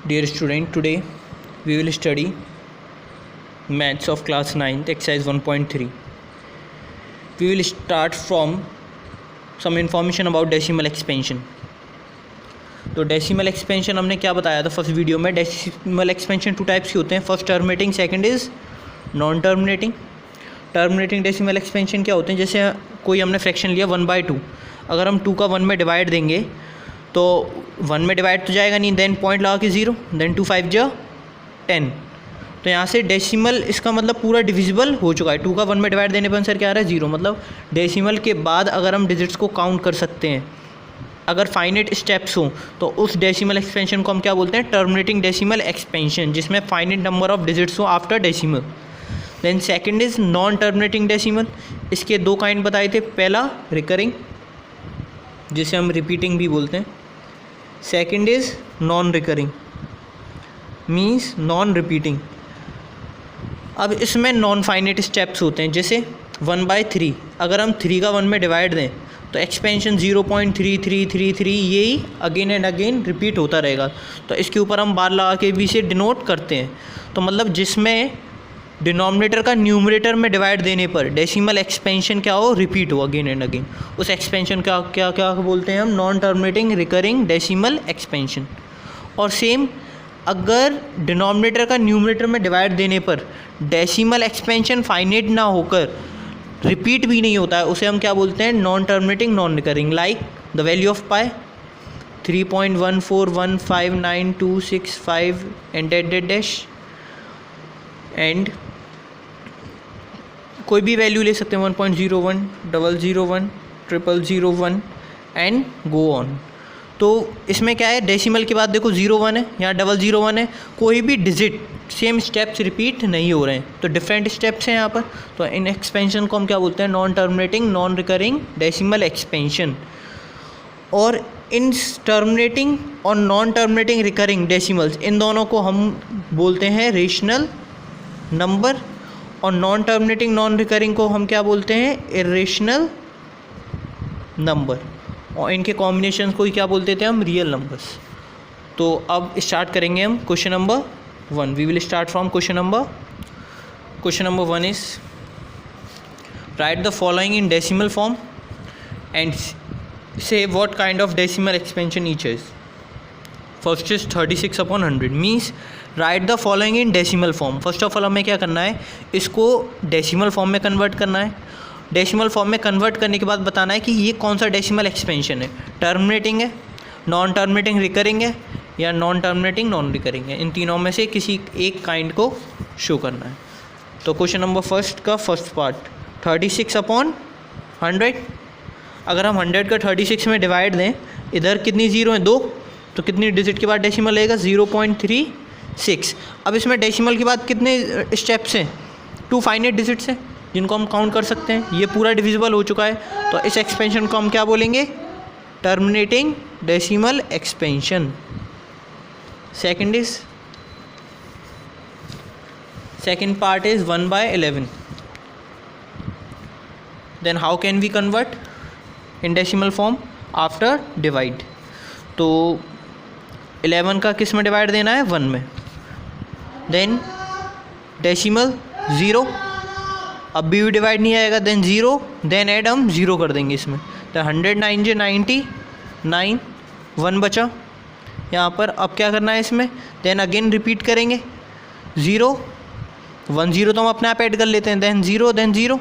Dear student, today we will study maths of class 9th exercise 1.3. We will start from some information about decimal expansion. तो decimal expansion हमने क्या बताया था first video में. Decimal expansion two types के होते हैं. First terminating, second is non terminating. Terminating decimal expansion क्या होते हैं, जैसे कोई हमने फ्रैक्शन लिया 1/2. अगर हम 2 का 1 में डिवाइड देंगे तो 1 में डिवाइड तो जाएगा नहीं, देन पॉइंट लगा के 0, देन 2 5 जा 10. तो यहाँ से डेसिमल इसका मतलब पूरा डिविजिबल हो चुका है. 2 का 1 में डिवाइड देने पर आंसर क्या आ रहा है 0. मतलब डेसिमल के बाद अगर हम डिजिट्स को काउंट कर सकते हैं, अगर फाइनेट स्टेप्स हों, तो उस डेसिमल एक्सपेंशन को हम क्या बोलते हैं, टर्मिनेटिंग डेसिमल एक्सपेंशन, जिसमें फाइनेट नंबर ऑफ डिजिट्स हो after decimal. Then second is non terminating decimal. इसके 2 काइंड बताए थे. पहला रिकरिंग, जिसे हम रिपीटिंग भी बोलते हैं. Second is non recurring, means non repeating. अब इसमें नॉन फाइनेट स्टेप्स होते हैं, जैसे 1/3. अगर हम 3 का 1 में डिवाइड दें तो एक्सपेंशन 0.3333 यही अगेन एंड अगेन रिपीट होता रहेगा. तो इसके ऊपर हम बार लगा के भी इसे डिनोट करते हैं. तो मतलब जिसमें डिनोमिनेटर का न्यूमरेटर में डिवाइड देने पर डेसिमल एक्सपेंशन क्या हो, रिपीट हो अगेन एंड अगेन, उस एक्सपेंशन का क्या क्या बोलते हैं हम, non terminating recurring decimal expansion. और सेम अगर डिनोमिनेटर का न्यूमरेटर में डिवाइड देने पर डेसिमल एक्सपेंशन फाइनेट ना होकर रिपीट भी नहीं होता है, उसे हम क्या बोलते हैं, non terminating non recurring. Like the value of pi 3.1415926 and dash and कोई भी वैल्यू ले सकते हैं, 1.01 001 0001 एंड गो ऑन. तो इसमें क्या है, डेसिमल के बाद देखो 01 है, यहाँ 001 है, कोई भी डिजिट सेम स्टेप्स रिपीट नहीं हो रहे हैं, तो डिफरेंट स्टेप्स हैं यहाँ पर. तो इन एक्सपेंशन को हम क्या बोलते हैं, non terminating non recurring decimal expansion. और इन टर्मिनेटिंग और नॉन टर्मिनेटिंग रिकरिंग डेसिमल्स, इन दोनों को हम बोलते हैं रेशनल नंबर, और नॉन टर्मिनेटिंग नॉन रिकरिंग को हम क्या बोलते हैं, इरेशनल नंबर, और इनके कॉम्बिनेशन को ही क्या बोलते थे हम, रियल नंबर्स. तो अब स्टार्ट करेंगे हम question number 1. We will start from question number 1 is write the following in decimal form and say what kind of decimal expansion each is. First is 36/100, means write the following in decimal form. First of all हमें क्या करना है, इसको decimal form में convert करना है. Decimal form में convert करने के बाद बताना है कि ये कौन सा डेसिमल एक्सपेंशन है, टर्मिनेटिंग है, नॉन टर्मिनेटिंग रिकरिंग है, या नॉन टर्मिनेटिंग नॉन रिकरिंग है. इन तीनों में से किसी एक काइंड को शो करना है. तो क्वेश्चन नंबर फर्स्ट का फर्स्ट पार्ट 36/100. अगर हम 100 का 36 में डिवाइड दें, इधर कितनी ज़ीरो है, 2, तो कितनी डिजिट के बाद डेसिमल लेगा, 0.36. अब इसमें डेसिमल के बाद कितने स्टेप्स हैं, 2 फाइनेट डिजिट्स हैं जिनको हम काउंट कर सकते हैं. ये पूरा डिविजिबल हो चुका है, तो इस एक्सपेंशन को हम क्या बोलेंगे, terminating decimal expansion. Second part is 1/11. Then how can we convert in decimal form, after divide. तो 11 का किस में डिवाइड देना है, 1 में. देन डेसिमल 0, अब भी डिवाइड नहीं आएगा, देन 0, देन ऐड हम 0 कर देंगे इसमें. तो 109 जे 99, 1 बचा यहाँ पर. अब क्या करना है इसमें, देन अगेन रिपीट करेंगे, 0 1 0 तो हम अपने आप ऐड कर लेते हैं, देन 0 देन 0,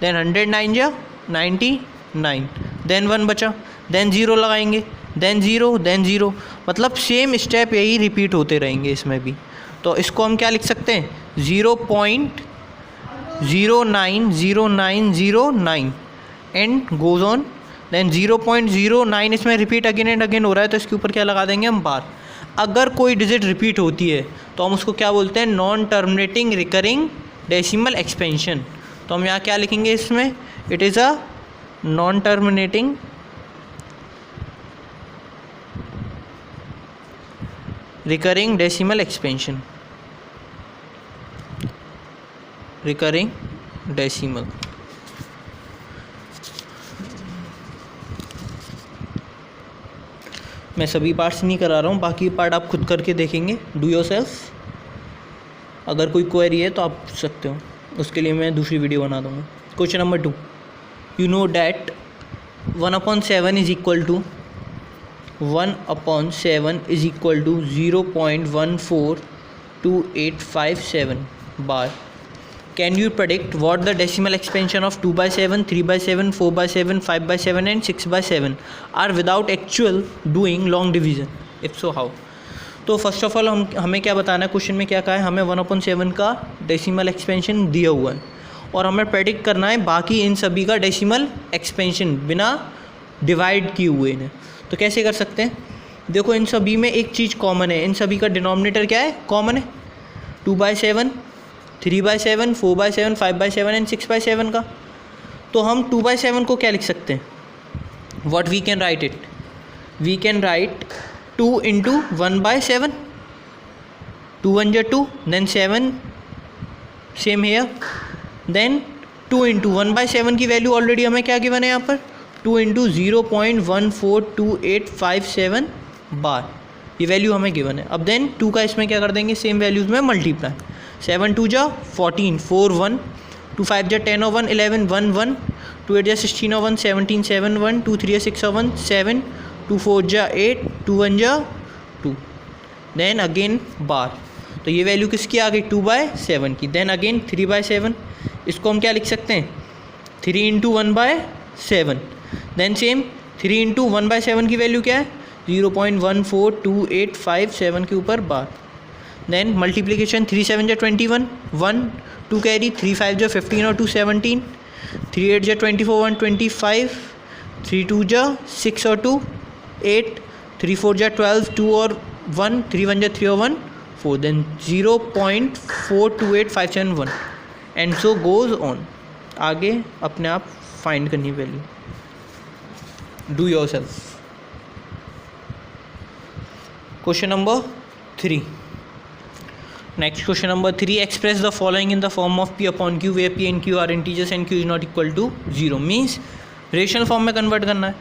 देन 109 जा 99, देन 1 बचा, देन 0 लगाएंगे, देन 0 देन 0. मतलब सेम स्टेप यही रिपीट होते रहेंगे इसमें भी. तो इसको हम क्या लिख सकते हैं, 0.090909 एंड गोज़ ऑन. देन 0.09 इसमें रिपीट अगेन एंड अगेन हो रहा है, तो इसके ऊपर क्या लगा देंगे हम, बार. अगर कोई डिजिट रिपीट होती है तो हम उसको क्या बोलते हैं, non terminating recurring decimal expansion. तो हम यहाँ क्या लिखेंगे इसमें, it is a non terminating recurring decimal expansion, recurring decimal. मैं सभी पार्ट्स नहीं करा रहा हूँ, बाकी पार्ट आप खुद करके देखेंगे, डू योरसेल्फ। अगर कोई क्वेरी है तो आप पूछ सकते हो, उसके लिए मैं दूसरी वीडियो बना दूँगा। Question number 2, you know that 1/7 is equal to 1/7 is equal to 0.142857 bar. Can you predict what the decimal expansion of 2/7, 3/7, 4/7, 5/7 and 6/7 are without actual doing long division? If so, how? तो first of all हमें क्या बताना है, question में क्या कहा है, हमें 1/7 का डेसिमल एक्सपेंशन दिया हुआ है और हमें प्रेडिक्ट करना है बाकी इन सभी का डेसिमल एक्सपेंशन बिना डिवाइड किए हुए इन्हें। तो कैसे कर सकते हैं, देखो इन सभी में एक चीज़ कॉमन है, इन सभी का डिनोमिनेटर क्या है, कॉमन है, 2/7, 3/7, 4/7, 5/7 एंड 6/7 का। तो हम 2/7 को क्या लिख सकते हैं, what we can write it, we can write 2 × 1/7, 2 1 2, then 7 same here, then 2 × 1/7 की वैल्यू ऑलरेडी हमें क्या गिवन है यहाँ पर, 2 × 0.142857 बार, ये वैल्यू हमें गिवन है। अब देन 2 का इसमें क्या कर देंगे, सेम वैल्यूज़ में मल्टीप्लाई, 7 2 जा 14, 4 1, 2 5 जा 10 और 1 11 1 1, 2 8 जा 16 और 1 17 7 1, 2 3 6 और 1 7, 2 4 जा 8, 2 1 जा 2, देन अगेन बार। तो ये वैल्यू किसकी आ गई, 2/7 की। देन अगेन 3/7, इसको हम क्या लिख सकते हैं, 3 × 1/7, देन सेम 3 × 1/7 की वैल्यू क्या है, 0.142857 के ऊपर बार। देन मल्टीप्लिकेशन, 3 7 जा 21, 1 2 कैरी, 3 5 जा 15 और 2 17, 3 8 जा 24 1 25, 3 2 जा 6 और 2 8, 3 4 जा 12 2 और 1, 3 1 जा 3 और 1 4, then 0.428571 and so goes on. आगे अपने आप फाइंड करनी value, do yourself. Question number 3, next question number 3, express the following in the form of P/Q where P and Q are integers and Q is not equal to 0, means rational form में convert करना है।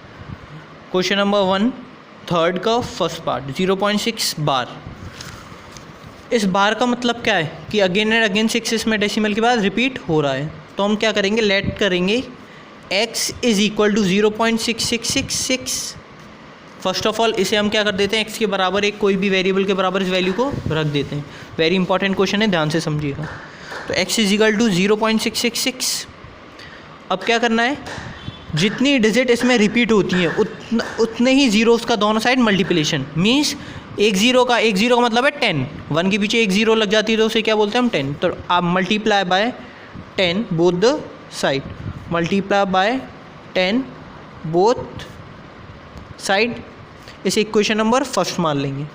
Question number 1 third का first part, 0.6 bar. इस बार का मतलब क्या है कि अगेन एंड अगेन 6 इसमें डेसिमल के बाद रिपीट हो रहा है, तो हम क्या करेंगे, लेट करेंगे x is equal to 0.6666। First of all इसे हम क्या कर देते हैं, x के बराबर एक कोई भी वेरिएबल के बराबर इस वैल्यू को रख देते हैं। वेरी इंपॉर्टेंट क्वेश्चन है, ध्यान से समझिएगा। तो x इज इक्वल टू 0.666। अब क्या करना है, जितनी डिजिट इसमें रिपीट होती हैं उतने ही जीरोस का दोनों साइड मल्टीप्लिकेशन, मीन्स एक जीरो का मतलब है 10, 1 के पीछे एक जीरो लग जाती है तो उसे क्या बोलते हैं हम 10। तो आप multiply by 10 both the side, multiply by 10 both side, इसे इक्वेशन नंबर फर्स्ट मान लेंगे।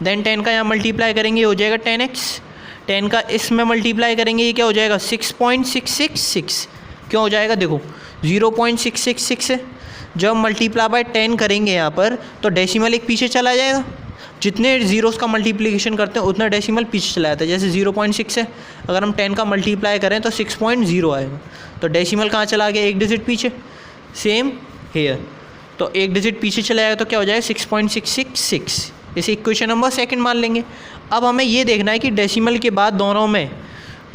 देन 10 का यहाँ मल्टीप्लाई करेंगे, हो जाएगा 10x, 10 का इसमें मल्टीप्लाई करेंगे, ये क्या हो जाएगा 6.666। क्यों हो जाएगा, देखो 0.666 है, जब मल्टीप्लाई बाय 10 करेंगे यहाँ पर तो डेसिमल एक पीछे चला जाएगा, जितने जीरोस का मल्टीप्लिकेशन करते हैं उतना डेसिमल पीछे चला जाता है। जैसे 0.6 है, अगर हम 10 का मल्टीप्लाई करें तो 6.0 आएगा, तो डेसिमल कहाँ चला गया, एक डिजिट पीछे। सेम हेयर, तो एक डिजिट पीछे चला जाएगा तो क्या हो जाएगा 6.666, इसे इक्वेशन नंबर सेकंड मान लेंगे। अब हमें ये देखना है कि डेसिमल के बाद दोनों में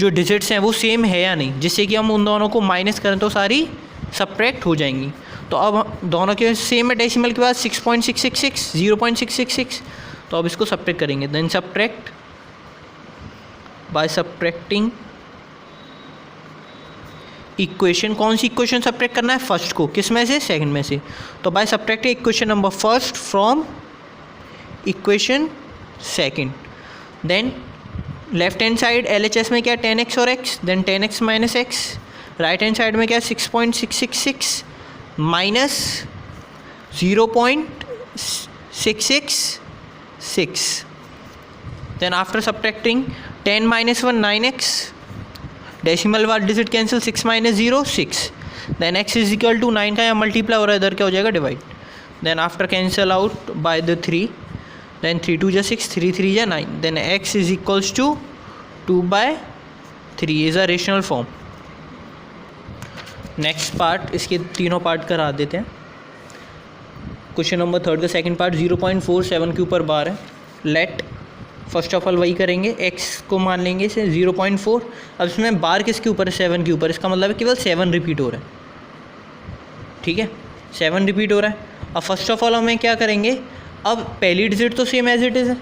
जो डिजिट्स हैं वो सेम है या नहीं, जिससे कि हम उन दोनों को माइनस करें तो सारी सब्ट्रैक्ट हो जाएंगी। तो अब दोनों के सेम है डेसिमल के बाद 6.666, 0.666, तो अब इसको सब्ट्रैक्ट करेंगे। Then subtract by subtracting equation, कौन सी इक्वेशन सब्ट्रैक्ट करना है, फर्स्ट को, किस में से, सेकंड में से। तो by subtracting equation number first from equation second, then left hand side LHS में क्या 10x और x, then 10x minus x, right hand side में क्या 6.666 minus 0.666, then after subtracting 10 minus 1 9x, decimal वाला digit cancel, 6 minus 0 6, then x is equal to 9 का यहाँ multiply हो रहा है, इधर क्या हो जाएगा divide, then after cancel out by the 3, then 3 2 जा 6, 3 3 जा 9, then x is equals to 2/3 is a rational form. Next part, इसके तीनों पार्ट करा देते हैं। क्वेश्चन नंबर थर्ड का सेकंड पार्ट 0.47 के ऊपर बार है। लेट फर्स्ट ऑफ ऑल वही करेंगे, x को मान लेंगे इसे 0.4। अब इसमें बार किसके ऊपर है, 7 के ऊपर, इसका मतलब है केवल 7 रिपीट हो रहा है। ठीक है, 7 रिपीट हो रहा है। अब फर्स्ट ऑफ ऑल हमें क्या करेंगे, अब पहली डिजिट तो सेम एज इट इज़ है,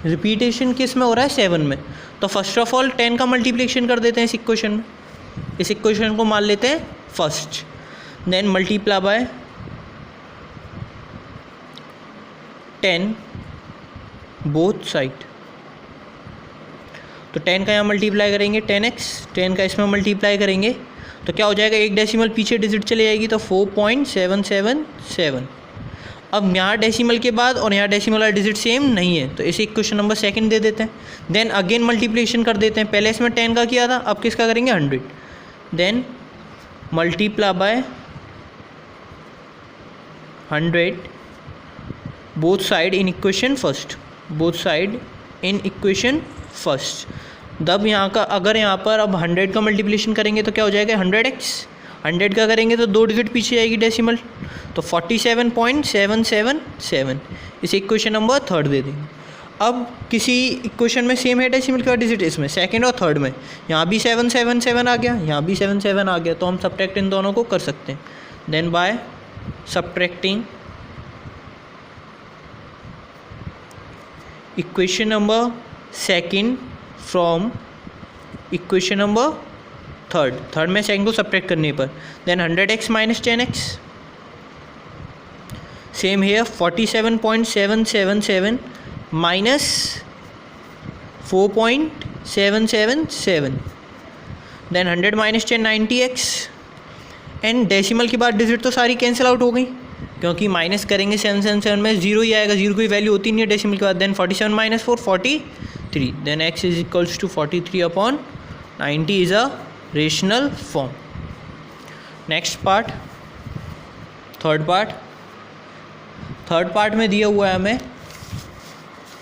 रिपीटेशन किस में हो रहा है, 7 में। तो फर्स्ट ऑफ ऑल 10 का मल्टीप्लिकेशन कर देते हैं इस इक्वेशन में, इस इक्वेशन को मान लेते हैं first, then multiply by 10 both side. तो 10 का यहाँ मल्टीप्लाई करेंगे 10x, 10 का इसमें मल्टीप्लाई करेंगे तो क्या हो जाएगा, एक डेसिमल पीछे डिजिट चले जाएगी तो 4.777। अब यहाँ डेसिमल के बाद और यहाँ डेसिमल वाला डिजिट सेम नहीं है तो इसे इक्वेशन नंबर सेकंड दे देते हैं। देन अगेन मल्टीप्लिकेशन कर देते हैं, पहले इसमें 10 का किया था, अब किसका करेंगे 100। Then multiply by 100 both side in equation first, both side in equation first. तब यहाँ का अगर यहाँ पर अब 100 का मल्टीप्लिकेशन करेंगे तो क्या हो जाएगा 100x, 100 का करेंगे तो 2 डिजिट पीछे आएगी डेसिमल तो 47.777। इसे इक्वेशन नंबर थर्ड दे देंगे। अब किसी इक्वेशन में सेम है डेसिमल का डिजिट, इसमें सेकंड और थर्ड में यहाँ भी 777 आ गया, यहाँ भी 77 आ गया, तो हम सब्ट्रैक्ट इन दोनों को कर सकते हैं। Then by subtracting equation number second from equation number third में सेकंड को सब्ट्रैक्ट करने पर, then 100x minus 10x, same here 47.777 minus 4.777, then 100 minus 10 90x। And decimal के बाद डिजिट तो सारी कैंसिल आउट हो गई क्योंकि माइनस करेंगे 777 में 0 ही आएगा, 0 की वैल्यू होती नहीं है डेसिमल के बाद। Then 47 minus 4 43, then x is equals to 43/90 is a rational form. Next part, third part में दिया हुआ है हमें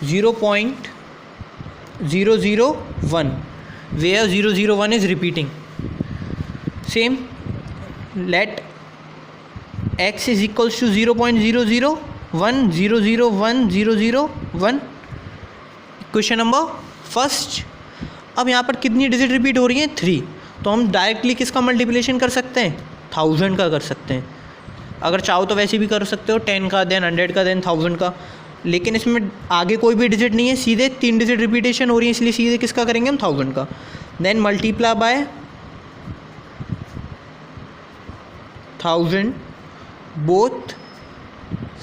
0.001 where 001 is repeating. Same let x is equals to 0.001 equation number first. अब यहाँ पर कितनी डिजिट रिपीट हो रही है, 3, तो हम डायरेक्टली किसका मल्टीप्लिकेशन कर सकते हैं, 1000 का कर सकते हैं। अगर चाहो तो वैसे भी कर सकते हो, 10 का देन 100 का देन 1000 का, लेकिन इसमें आगे कोई भी डिजिट नहीं है, सीधे 3 डिजिट रिपीटेशन हो रही है, इसलिए सीधे किसका करेंगे हम 1000 का। Then multiply by 1000 both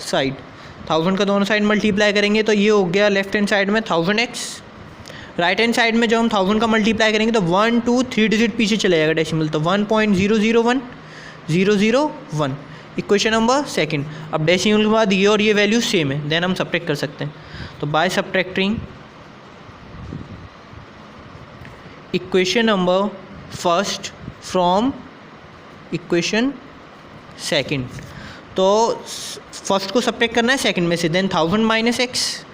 side, 1000 का दोनों साइड मल्टीप्लाई करेंगे तो ये हो गया लेफ्ट हैंड साइड में 1000x, राइट हैंड साइड में जब हम 1000 का मल्टीप्लाई करेंगे तो 1 2 3 डिजिट पीछे चले जाएगा डेसिमल, तो 1.001 इक्वेशन नंबर सेकंड। अब डेसिमल के बाद ये और ये वैल्यू सेम है, देन हम सब्ट्रैक्ट कर सकते हैं। तो by subtracting equation number first from equation second, तो फर्स्ट को सब्ट्रैक्ट करना है सेकंड में से, then 1000 minus x,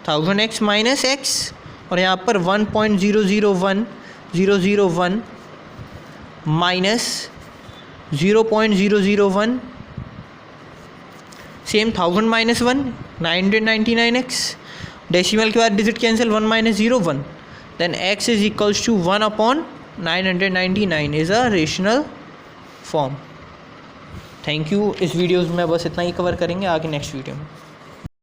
1000x minus x, और यहाँ पर 1.001 minus 0.001, same 1000 minus 1 999x, decimal के बाद digit cancel 1 minus 0 1, then x is equals to 1/999 is a rational form. Thank you. इस वीडियोज़ में बस इतना ही कवर करेंगे, आगे नेक्स्ट वीडियो में।